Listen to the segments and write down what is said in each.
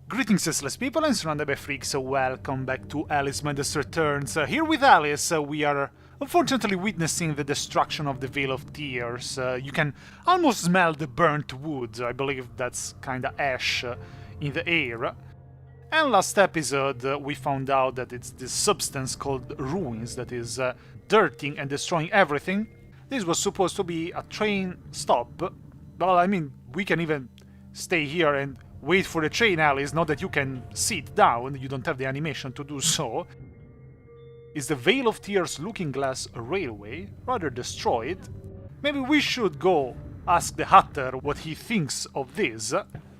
Greetings, useless people, and surrounded by freaks, so welcome back to Alice Madness Returns. Here with Alice, we are unfortunately witnessing the destruction of the Vale of Tears. You can almost smell the burnt wood. I believe that's kinda ash in the air. And last episode, we found out that it's this substance called ruins that is dirtying and destroying everything. This was supposed to be a train stop. Well, I mean, we can even stay here and wait for the train, Alice, not that you can sit down, you don't have the animation to do so. Is the Vale of Tears Looking Glass Railway rather destroyed? Maybe we should go ask the Hatter what he thinks of this.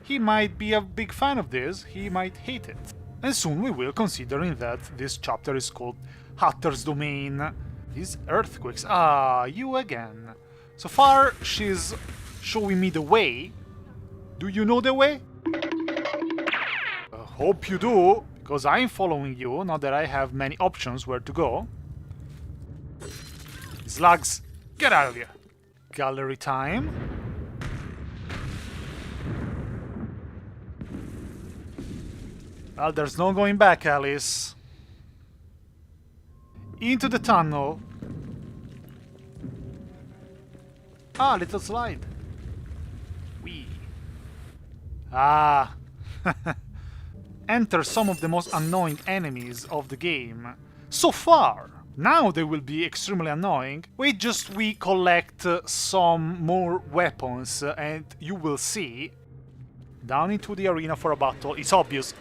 He might be a big fan of this, he might hate it. And soon we will, considering that this chapter is called Hatter's Domain. These earthquakes, you again. So far, she's showing me the way. Do you know the way? Hope you do, because I'm following you, now that I have many options where to go. Slugs, get out of here! Gallery time. Well, there's no going back, Alice. Into the tunnel. Little slide. Wee. Enter some of the most annoying enemies of the game. So far! Now they will be extremely annoying. Wait, just we collect some more weapons and you will see. Down into the arena for a battle. It's obvious.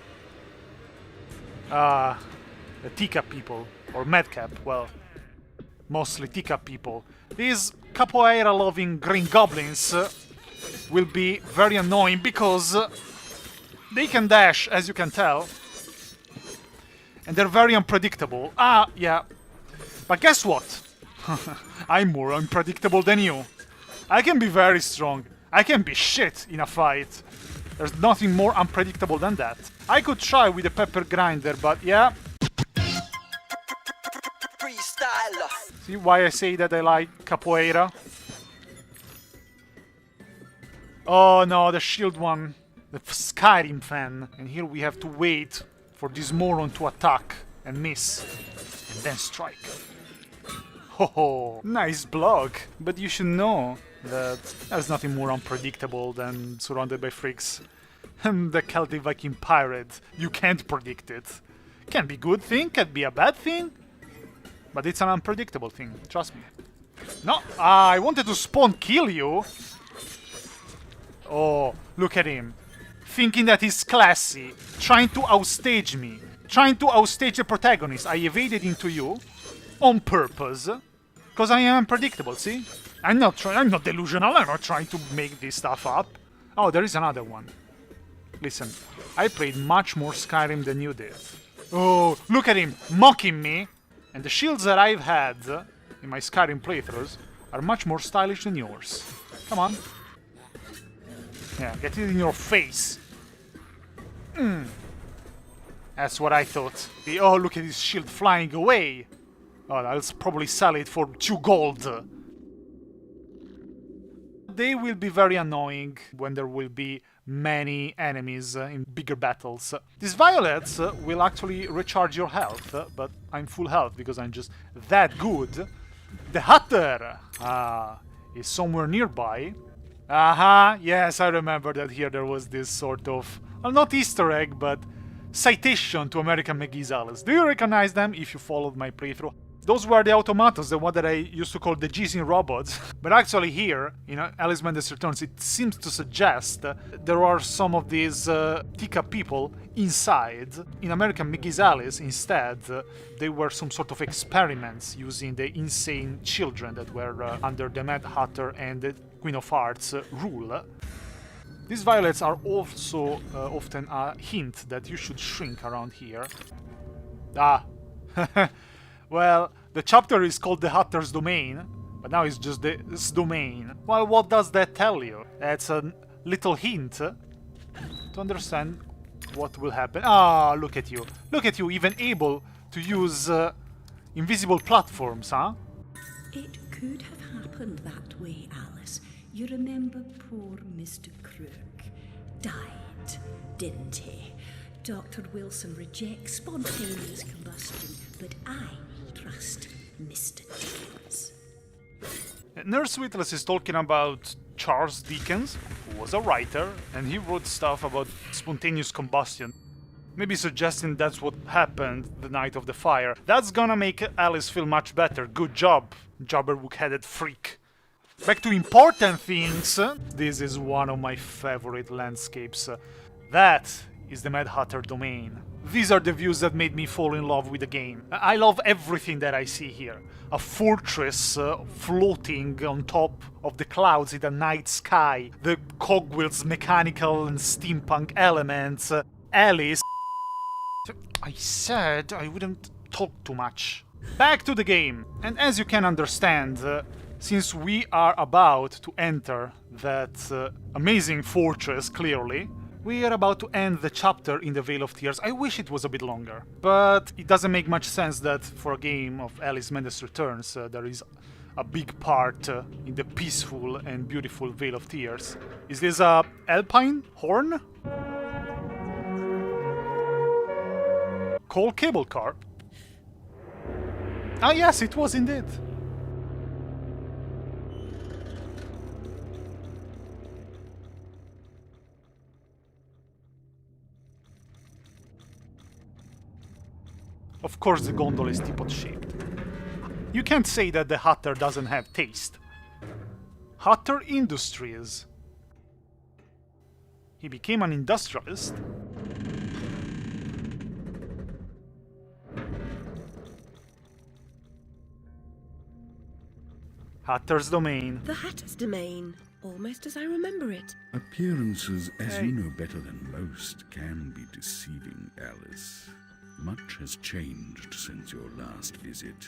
The teacup people. Or madcap, well, mostly teacup people. These capoeira-loving green goblins will be very annoying because they can dash, as you can tell. And they're very unpredictable. Yeah. But guess what? I'm more unpredictable than you. I can be very strong. I can be shit in a fight. There's nothing more unpredictable than that. I could try with a pepper grinder, but yeah. See why I say that I like capoeira? Oh no, the shield one. The Skyrim fan. And here we have to wait for this moron to attack and miss. And then strike. Ho ho! Nice block! But you should know that there's nothing more unpredictable than Surrounded by Freaks. And the Celtic Viking pirate. You can't predict it. Can be a good thing, can be a bad thing. But it's an unpredictable thing, trust me. No! I wanted to spawn kill you! Oh, look at him. Thinking that he's classy, trying to outstage me, trying to outstage the protagonist. I evaded into you on purpose, because I am unpredictable, see? I'm not delusional, I'm not trying to make this stuff up. Oh, there is another one. Listen, I played much more Skyrim than you did. Oh, look at him, mocking me! And the shields that I've had in my Skyrim playthroughs are much more stylish than yours. Come on. Yeah, get it in your face. That's what I thought. Oh, look at his shield flying away. Oh, I'll probably sell it for 2 gold. They will be very annoying when there will be many enemies in bigger battles. These violets will actually recharge your health, but I'm full health because I'm just that good. The Hatter is somewhere nearby. Yes, I remember that here there was this sort of, well, not Easter egg, but citation to American McGee's Alice. Do you recognize them if you followed my playthrough? Those were the automatos, the one that I used to call the jizzing robots. But actually here, in Alice Madness Returns, it seems to suggest there are some of these teacup people inside. In American McGee's Alice, instead, they were some sort of experiments using the insane children that were under the Mad Hatter and the Queen of Hearts rule. These violets are also often a hint that you should shrink around here. Well, the chapter is called the Hatter's Domain, but now it's just this domain. Well, what does that tell you? It's a little hint to understand what will happen. Look at you. Look at you, even able to use invisible platforms, huh? It could have happened that way, Alice. You remember poor Mr. Crook died, didn't he? Dr. Wilson rejects spontaneous combustion, but I trust Mr. Dickens. Nurse Witless is talking about Charles Dickens, who was a writer, and he wrote stuff about spontaneous combustion. Maybe suggesting that's what happened the night of the fire. That's gonna make Alice feel much better. Good job, jabberwock-headed freak. Back to important things. This is one of my favorite landscapes. That is the Mad Hatter domain. These are the views that made me fall in love with the game. I love everything that I see here. A fortress floating on top of the clouds in the night sky. The cogwheels, mechanical and steampunk elements. Alice... I said I wouldn't talk too much. Back to the game. And as you can understand, since we are about to enter that amazing fortress, clearly, we are about to end the chapter in the Vale of Tears. I wish it was a bit longer, but it doesn't make much sense that for a game of Alice Madness Returns, there is a big part in the peaceful and beautiful Vale of Tears. Is this a alpine horn? Coal cable car? Ah yes, it was indeed. Of course the gondola is teapot-shaped. You can't say that the Hatter doesn't have taste. Hatter Industries. He became an industrialist. Hatter's domain. The Hatter's domain, almost as I remember it. Appearances, as you know better than most, can be deceiving, Alice. Much has changed since your last visit.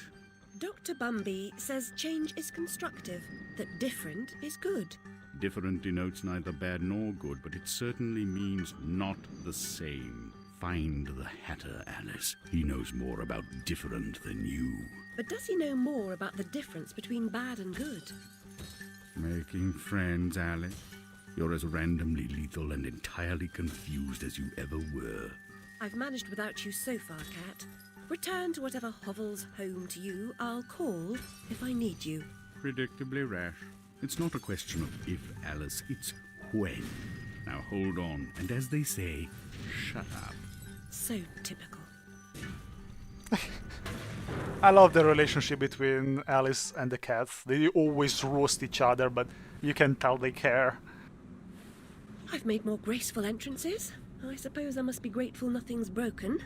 Dr. Bumby says change is constructive, that different is good. Different denotes neither bad nor good, but it certainly means not the same. Find the Hatter, Alice. He knows more about different than you. But does he know more about the difference between bad and good? Making friends, Alice? You're as randomly lethal and entirely confused as you ever were. I've managed without you so far, Cat. Return to whatever hovels home to you. I'll call if I need you. Predictably rash. It's not a question of if, Alice, it's when. Now hold on, and as they say, shut up. So typical. I love the relationship between Alice and the cats. They always roast each other, but you can tell they care. I've made more graceful entrances. I suppose I must be grateful nothing's broken.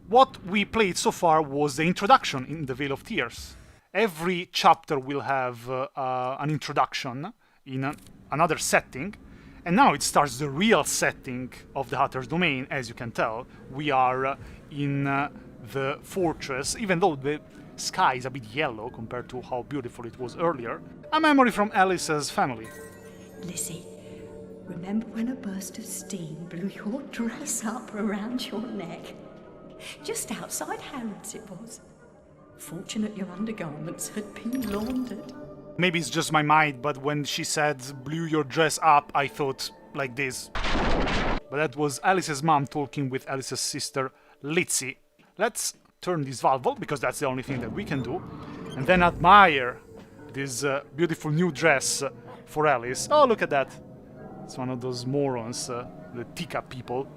What we played so far was the introduction in the Vale of Tears. Every chapter will have an introduction in another setting, and now it starts the real setting of the Hatter's domain. As you can tell, we are in the fortress, even though the sky is a bit yellow compared to how beautiful it was earlier. A memory from Alice's family. Lizzie, remember when a burst of steam blew your dress up around your neck? Just outside Harrods it was. Fortunate your undergarments had been laundered. Maybe it's just my mind, but when she said blew your dress up, I thought like this. But that was Alice's mom talking with Alice's sister, Lizzie. Let's turn this valve, because that's the only thing that we can do, and then admire this beautiful new dress for Alice. Oh, look at that. It's one of those morons, the teacup people.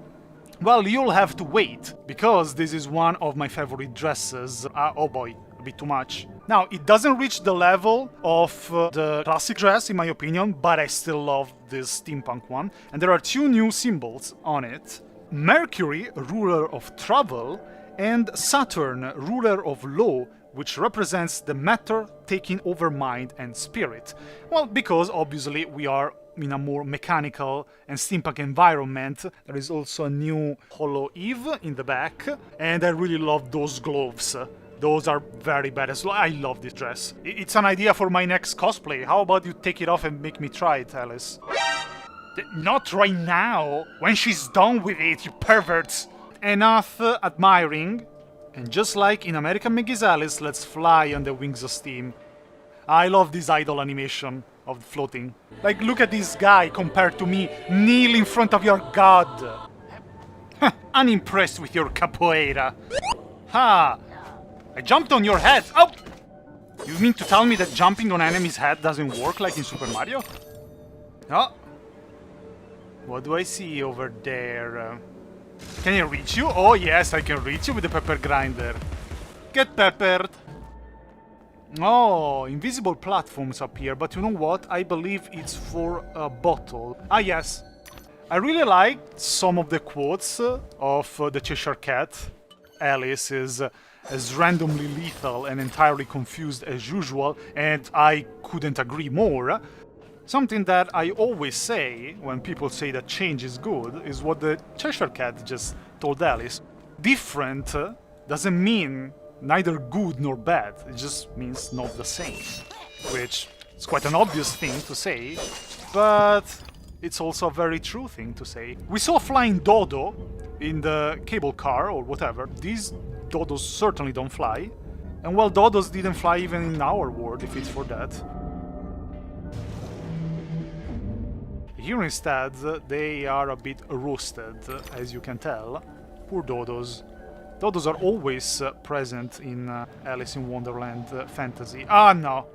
Well, you'll have to wait, because this is one of my favorite dresses. Oh boy, a bit too much. Now, it doesn't reach the level of the classic dress, in my opinion, but I still love this steampunk one. And there are two new symbols on it. Mercury, ruler of travel, and Saturn, ruler of law, which represents the matter taking over mind and spirit. Well, because obviously we are in a more mechanical and steampunk environment. There is also a new Hollow Eve in the back, and I really love those gloves. Those are very badass. I love this dress. It's an idea for my next cosplay. How about you take it off and make me try it, Alice? Not right now, when she's done with it, you perverts! Enough admiring, and just like in American McGee's Alice, let's fly on the wings of steam. I love this idle animation of floating. Like, look at this guy compared to me, kneel in front of your god. Unimpressed with your capoeira. Ha! I jumped on your head. Oh! You mean to tell me that jumping on enemy's head doesn't work like in Super Mario? Oh. What do I see over there? Can I reach you? Oh yes, I can reach you with the pepper grinder. Get peppered. Oh, invisible platforms up here, but you know what? I believe it's for a bottle. Ah yes. I really like some of the quotes of the Cheshire Cat. Alice is as randomly lethal and entirely confused as usual, and I couldn't agree more. Something that I always say when people say that change is good is what the Cheshire Cat just told Alice. Different doesn't mean neither good nor bad, it just means not the same. Which is quite an obvious thing to say, but it's also a very true thing to say. We saw a flying dodo in the cable car or whatever. These dodos certainly don't fly. And well, dodos didn't fly even in our world, if it's for that. Here instead, they are a bit roasted, as you can tell. Poor dodos. Dodos are always present in Alice in Wonderland fantasy. Ah, no.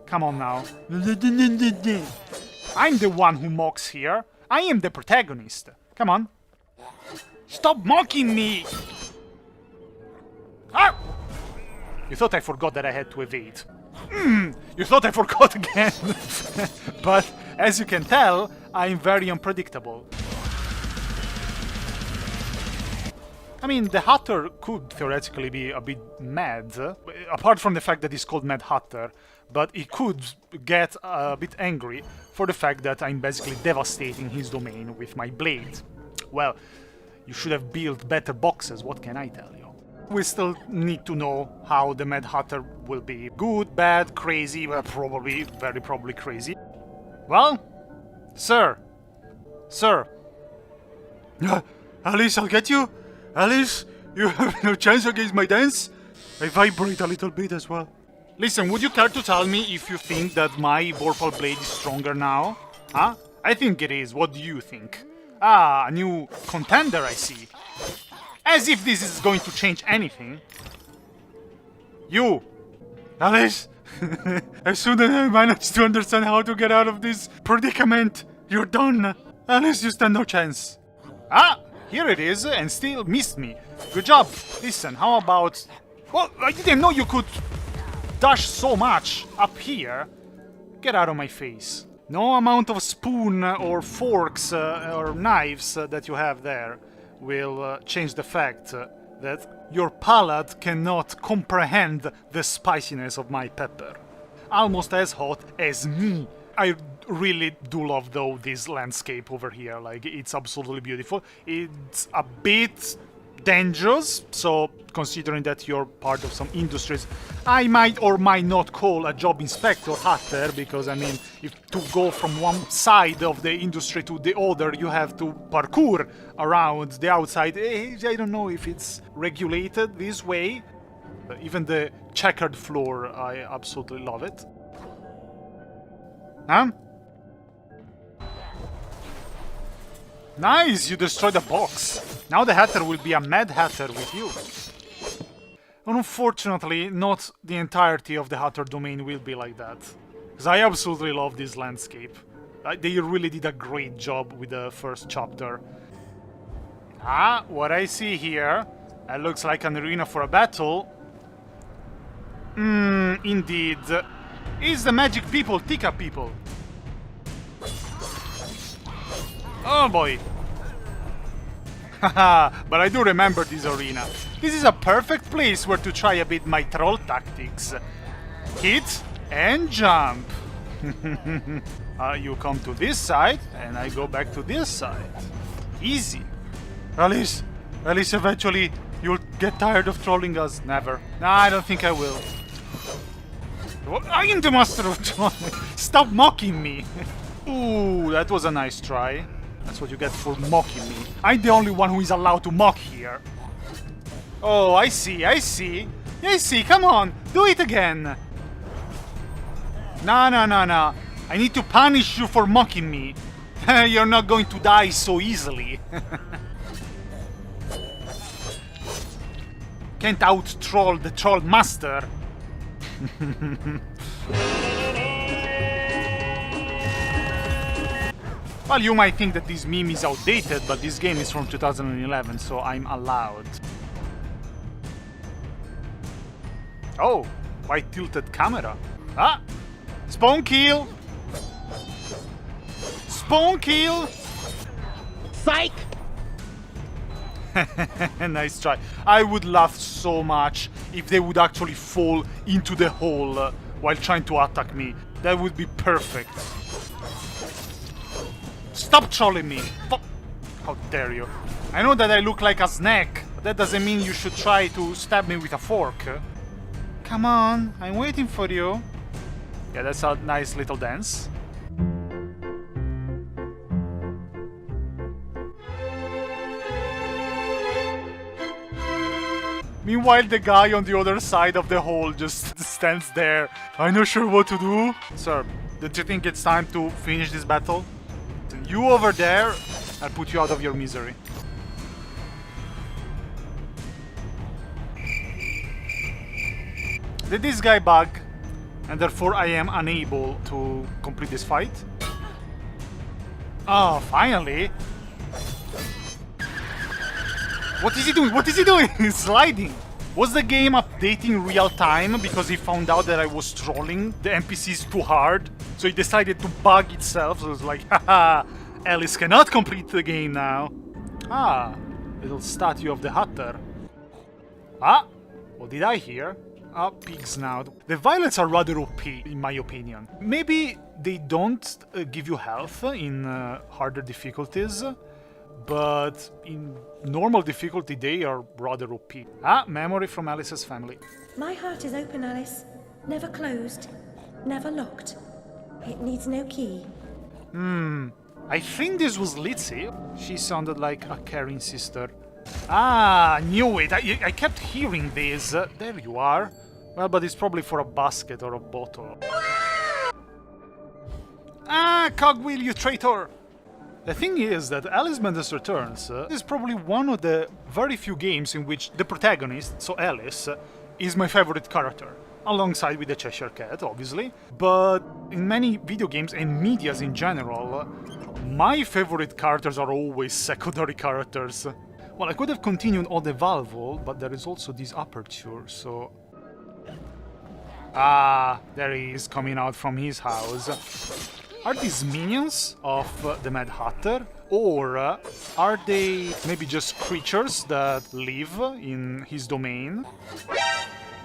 Come on now. I'm the one who mocks here. I am the protagonist. Come on. Stop mocking me! Ah! You thought I forgot that I had to evade. You thought I forgot again. But, as you can tell, I'm very unpredictable. I mean, the Hatter could theoretically be a bit mad, apart from the fact that he's called Mad Hatter, but he could get a bit angry for the fact that I'm basically devastating his domain with my blade. Well, you should have built better boxes, what can I tell you? We still need to know how the Mad Hatter will be. Good, bad, crazy, well, probably, very probably crazy. Well, sir. Alice, I'll get you. Alice, you have no chance against my dance? I vibrate a little bit as well. Listen, would you care to tell me if you think that my Vorpal blade is stronger now? Huh? I think it is. What do you think? Ah, a new contender, I see. As if this is going to change anything. You! Alice! As soon as I manage to understand how to get out of this predicament, you're done. Alice, you stand no chance. Ah! Here it is, and still missed me. Good job. Listen, how about... Well, I didn't know you could dash so much up here. Get out of my face. No amount of spoon or forks or knives that you have there will change the fact that your palate cannot comprehend the spiciness of my pepper. Almost as hot as me. I really do love, though, this landscape over here. Like, it's absolutely beautiful. It's a bit dangerous, so considering that you're part of some industries, I might or might not call a job inspector Hatter, because, I mean, if to go from one side of the industry to the other, you have to parkour around the outside. I don't know if it's regulated this way. Even the checkered floor, I absolutely love it. Huh? Nice, you destroyed a box. Now the Hatter will be a Mad Hatter with you. Unfortunately, not the entirety of the Hatter domain will be like that. Because I absolutely love this landscape. They really did a great job with the first chapter. Ah, what I see here, it looks like an arena for a battle. Indeed. It's the magic people, Tika people. Oh boy. Haha, but I do remember this arena. This is a perfect place where to try a bit my troll tactics. Hit and jump. You come to this side, and I go back to this side. Easy. Alice, eventually you'll get tired of trolling us. Never. Nah, I don't think I will. I am the master of trolling. Stop mocking me. Ooh, that was a nice try. That's what you get for mocking me. I'm the only one who is allowed to mock here. Oh, I see. Come on, do it again. No. I need to punish you for mocking me. You're not going to die so easily. can't out-troll the troll master. Well, you might think that this meme is outdated, but this game is from 2011, so I'm allowed. Oh, quite tilted camera. Ah! Spawn kill! Spawn kill! Psych! Nice try. I would laugh so much if they would actually fall into the hole while trying to attack me. That would be perfect. Stop trolling me! How dare you? I know that I look like a snack, but that doesn't mean you should try to stab me with a fork. Come on, I'm waiting for you. Yeah, that's a nice little dance. Meanwhile, the guy on the other side of the hole just stands there. I'm not sure what to do. Sir, don't you think it's time to finish this battle? You over there, I'll put you out of your misery. Did this guy bug, and therefore I am unable to complete this fight? Oh, finally! What is he doing? What is he doing? He's sliding! Was the game updating real time because he found out that I was trolling the NPCs too hard? So he decided to bug itself, so it's like, haha, Alice cannot complete the game now. Ah, little statue of the Hatter. Ah, what did I hear? Ah, pig snout. The violets are rather OP, in my opinion. Maybe they don't give you health in harder difficulties, but in normal difficulty they are rather OP. Ah, memory from Alice's family. My heart is open, Alice. Never closed. Never locked. It needs no key. I think this was Lizzie. She sounded like a caring sister. Ah, knew it. I kept hearing this. There you are. Well, but it's probably for a basket or a bottle. Ah, Cogwheel, you traitor! The thing is that Alice Madness Returns is probably one of the very few games in which the protagonist, so Alice, is my favorite character. Alongside with the Cheshire Cat, obviously. But in many video games and medias in general, my favorite characters are always secondary characters. Well, I could have continued on the Valve wall, but there is also this aperture, so... Ah, there he is coming out from his house. Are these minions of the Mad Hatter? Or are they maybe just creatures that live in his domain?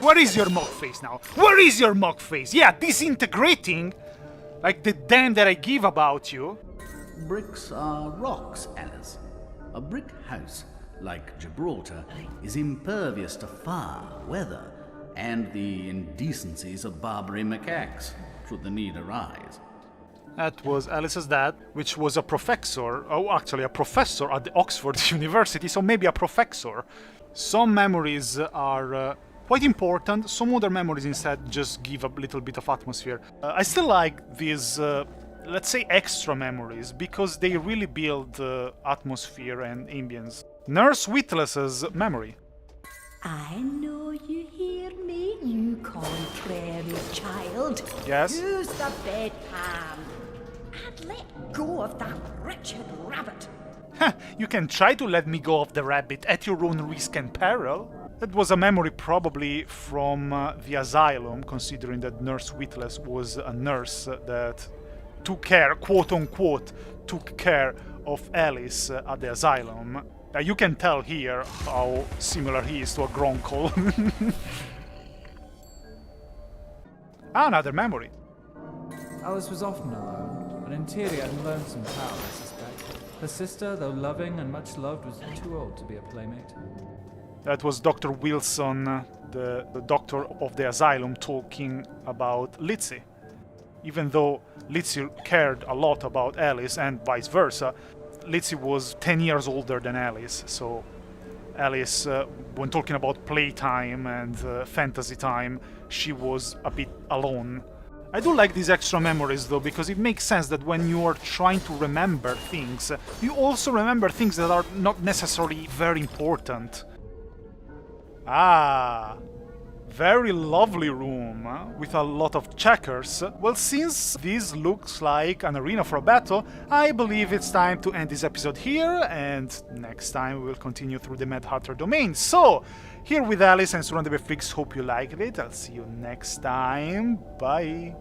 Where is your mock face now? Where is your mock face? Yeah, disintegrating! Like the damn that I give about you. Bricks are rocks, Alice. A brick house, like Gibraltar, is impervious to fire, weather, and the indecencies of Barbary macaques, should the need arise. That was Alice's dad, which was a professor, actually a professor at the Oxford University, so maybe a professor. Some memories are quite important, some other memories instead just give a little bit of atmosphere. I still like these, let's say, extra memories, because they really build atmosphere and ambience. Nurse Witless's memory. I know you hear me, you contrary child. Yes? Use the bedpan. And let go of that wretched rabbit. You can try to let me go of the rabbit at your own risk and peril. That was a memory probably from the asylum, considering that Nurse Witless was a nurse that took care, quote-unquote, took care of Alice at the asylum. You can tell here how similar he is to a Gronkle. Another memory. Alice was often alone, an interior and lonesome child, I suspect. Her sister, though loving and much loved, was too old to be a playmate. That was Dr. Wilson, the doctor of the asylum, talking about Lizzie. Even though Lizzie cared a lot about Alice and vice versa, Lizzie was 10 years older than Alice, so Alice, when talking about playtime and fantasy time, she was a bit alone. I do like these extra memories though, because it makes sense that when you are trying to remember things, you also remember things that are not necessarily very important. Ah, very lovely room with a lot of checkers. Well, since this looks like an arena for a battle, I believe it's time to end this episode here, and next time we will continue through the Mad Hatter domain. So, here with Alice and SurroundEdByFreaks, hope you liked it. I'll see you next time. Bye.